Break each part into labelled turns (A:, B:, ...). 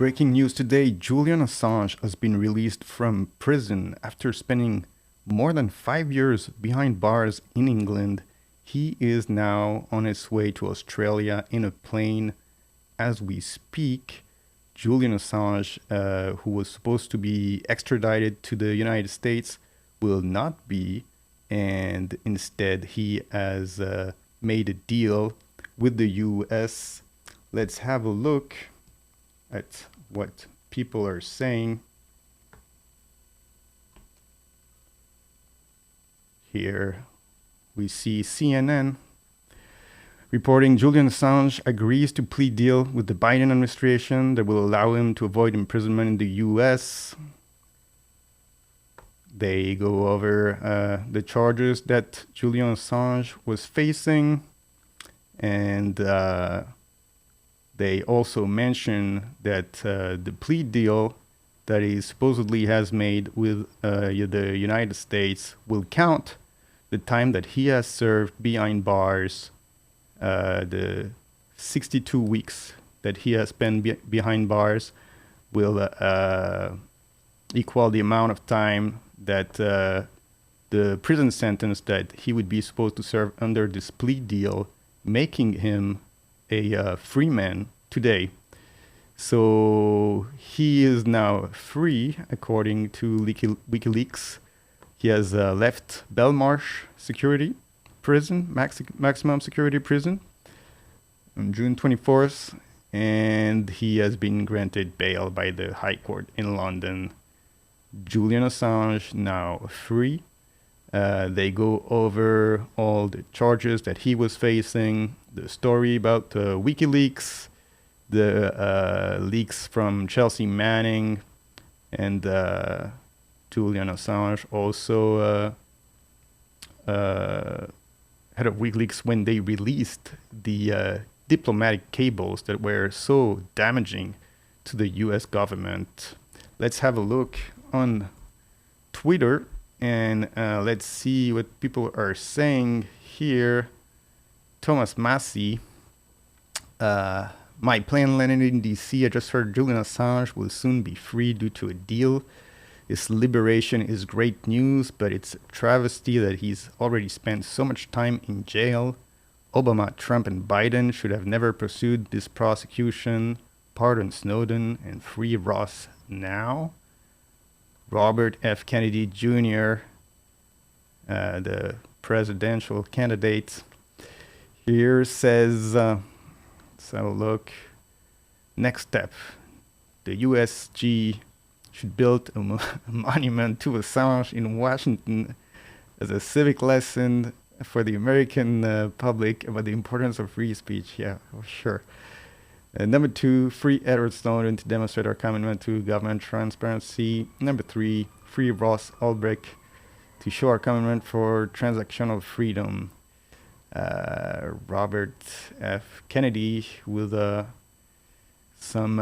A: Breaking news today, Julian Assange has been released from prison after spending more than 5 years behind bars in England. He is now on his way to Australia in a plane as we speak. Julian Assange, who was supposed to be extradited to the United States, will not be, and instead he has made a deal with the US. Let's have a look at what people are saying. Here we see CNN reporting Julian Assange agrees to plea deal with the Biden administration that will allow him to avoid imprisonment in the US. They go over the charges that Julian Assange was facing, and they also mention that the plea deal that he supposedly has made with the United States will count the time that he has served behind bars, the 62 weeks that he has spent behind bars will equal the amount of time that the prison sentence that he would be supposed to serve under this plea deal, making him a free man today. So he is now free, according to WikiLeaks. He has left Belmarsh Security Prison, maximum security prison, on June 24th, and he has been granted bail by the High Court in London. Julian Assange now free. They go over all the charges that he was facing, the story about WikiLeaks, the leaks from Chelsea Manning, and Julian Assange also head of WikiLeaks when they released the diplomatic cables that were so damaging to the US government. Let's have a look on Twitter and let's see what people are saying here. Thomas Massey, my plane landed in DC. I just heard Julian Assange will soon be free due to a deal. His liberation is great news, but it's a travesty that he's already spent so much time in jail. Obama, Trump, and Biden should have never pursued this prosecution. Pardon Snowden and free Ross now. Robert F. Kennedy Jr., the presidential candidate, here says, let's have a look. Next step, the USG should build a monument to Assange in Washington as a civic lesson for the American public about the importance of free speech. Yeah, for sure. Number 2, free Edward Snowden to demonstrate our commitment to government transparency. Number 3, free Ross Ulbricht to show our commitment for transactional freedom. Robert F. Kennedy with some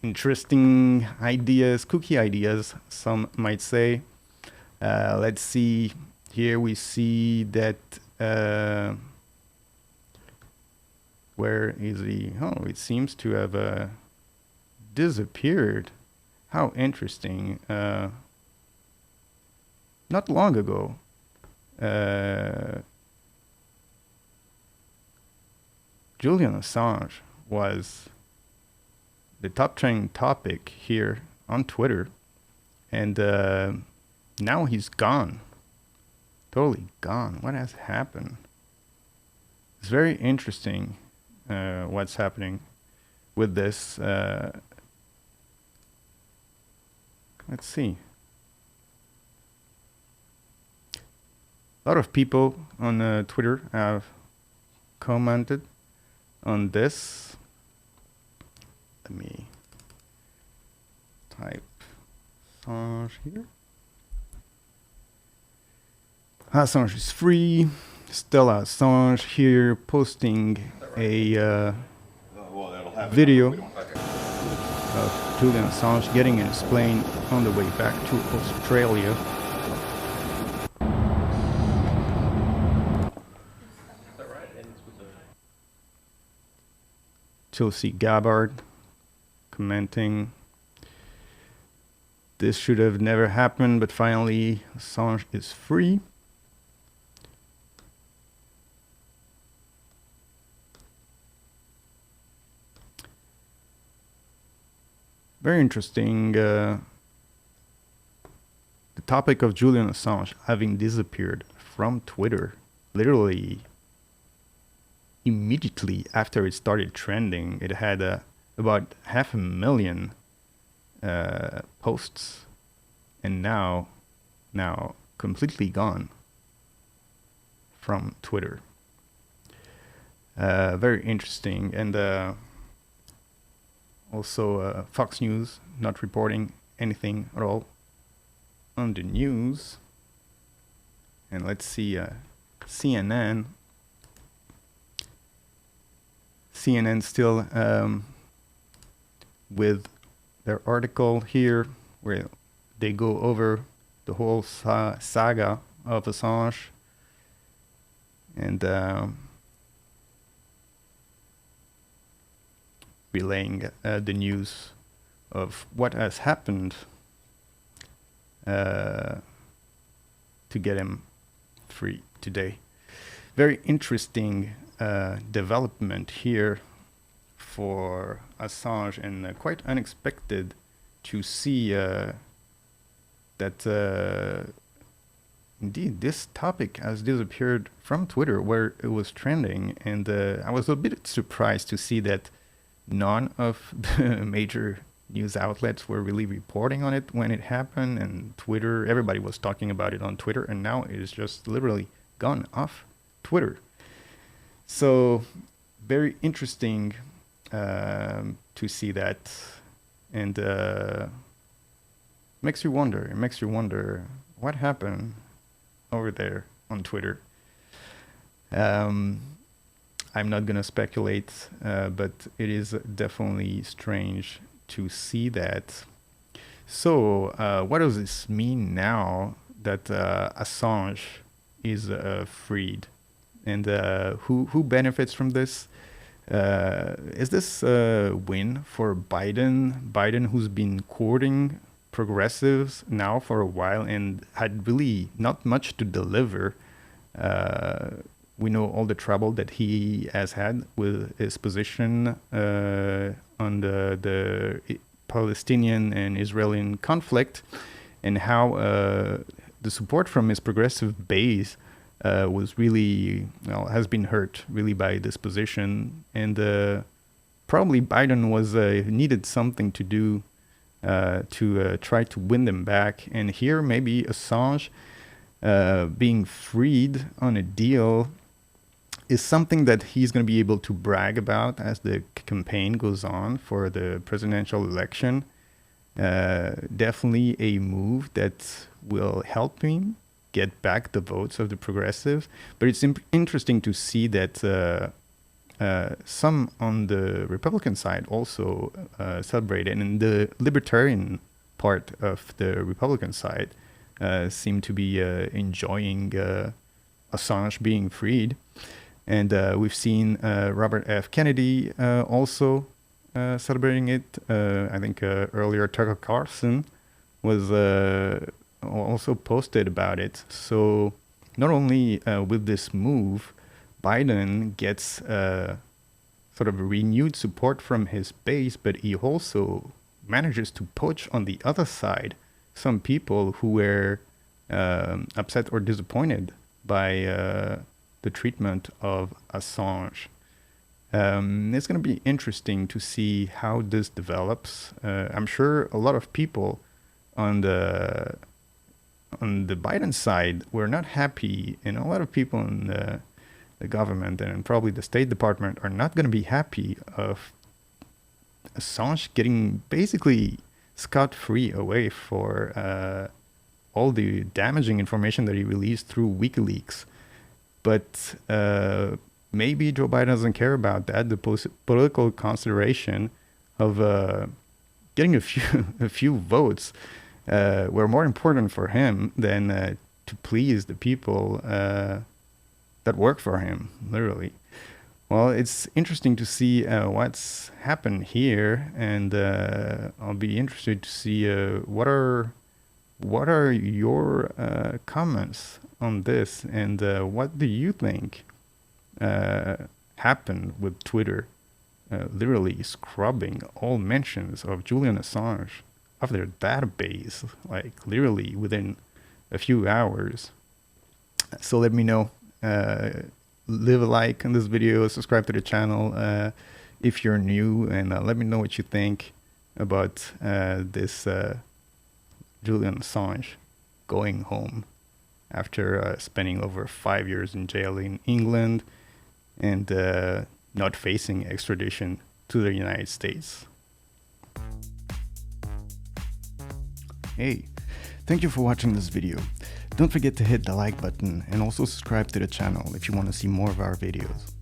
A: interesting ideas, kooky ideas, some might say. Let's see. Here we see that. Where is he? Oh, it seems to have disappeared. How interesting. Not long ago, Julian Assange was the top trending topic here on Twitter, and now he's gone. Totally gone. What has happened? It's very interesting what's happening with this. Let's see. A lot of people on Twitter have commented on this. Let me type Assange here. Assange is free. Stella Assange here posting a video of Julian Assange getting in his plane on the way back to Australia. Chelsea Gabbard commenting, this should have never happened, but finally Assange is free. Very interesting. The topic of Julian Assange having disappeared from Twitter literally immediately after it started trending. It had about 500,000 posts, and now completely gone from Twitter. Very interesting. And also Fox News not reporting anything at all on the news. And let's see, CNN still with their article here where they go over the whole saga of Assange, and relaying the news of what has happened to get him free today. Very interesting development here for Assange, and quite unexpected to see that indeed this topic has disappeared from Twitter where it was trending. And I was a bit surprised to see that none of the major news outlets were really reporting on it when it happened, and Twitter, everybody was talking about it on Twitter, and now it is just literally gone off Twitter. So very interesting to see that, and makes you wonder what happened over there on Twitter. I'm not gonna speculate, but it is definitely strange to see that. So what does this mean now that Assange is freed, and who benefits from this? Is this a win for Biden? Biden, who's been courting progressives now for a while and had really not much to deliver. We know all the trouble that he has had with his position on the Palestinian and Israeli conflict, and how the support from his progressive base was really, has been hurt really by this position. And probably Biden was needed something to do to try to win them back. And here maybe Assange being freed on a deal is something that he's going to be able to brag about as the campaign goes on for the presidential election. Definitely a move that will help him get back the votes of the progressives. But it's interesting to see that some on the Republican side also celebrate it, and the libertarian part of the Republican side seem to be enjoying Assange being freed. And we've seen Robert F. Kennedy also celebrating it. I think earlier Tucker Carlson was also posted about it. So not only with this move, Biden gets sort of renewed support from his base, but he also manages to poach on the other side some people who were upset or disappointed by the treatment of Assange. It's going to be interesting to see how this develops. I'm sure a lot of people on the Biden side were not happy, and a lot of people in the government and probably the State Department are not going to be happy of Assange getting basically scot-free away for all the damaging information that he released through WikiLeaks. But maybe Joe Biden doesn't care about that. The political consideration of getting a few votes were more important for him than to please the people that work for him, literally. Well, it's interesting to see what's happened here, and I'll be interested to see what are your comments on this, and what do you think happened with Twitter literally scrubbing all mentions of Julian Assange off their database, like literally within a few hours. So let me know. Leave a like on this video, subscribe to the channel if you're new, and let me know what you think about this Julian Assange going home after spending over 5 years in jail in England and not facing extradition to the United States. Hey, thank you for watching this video. Don't forget to hit the like button and also subscribe to the channel if you want to see more of our videos.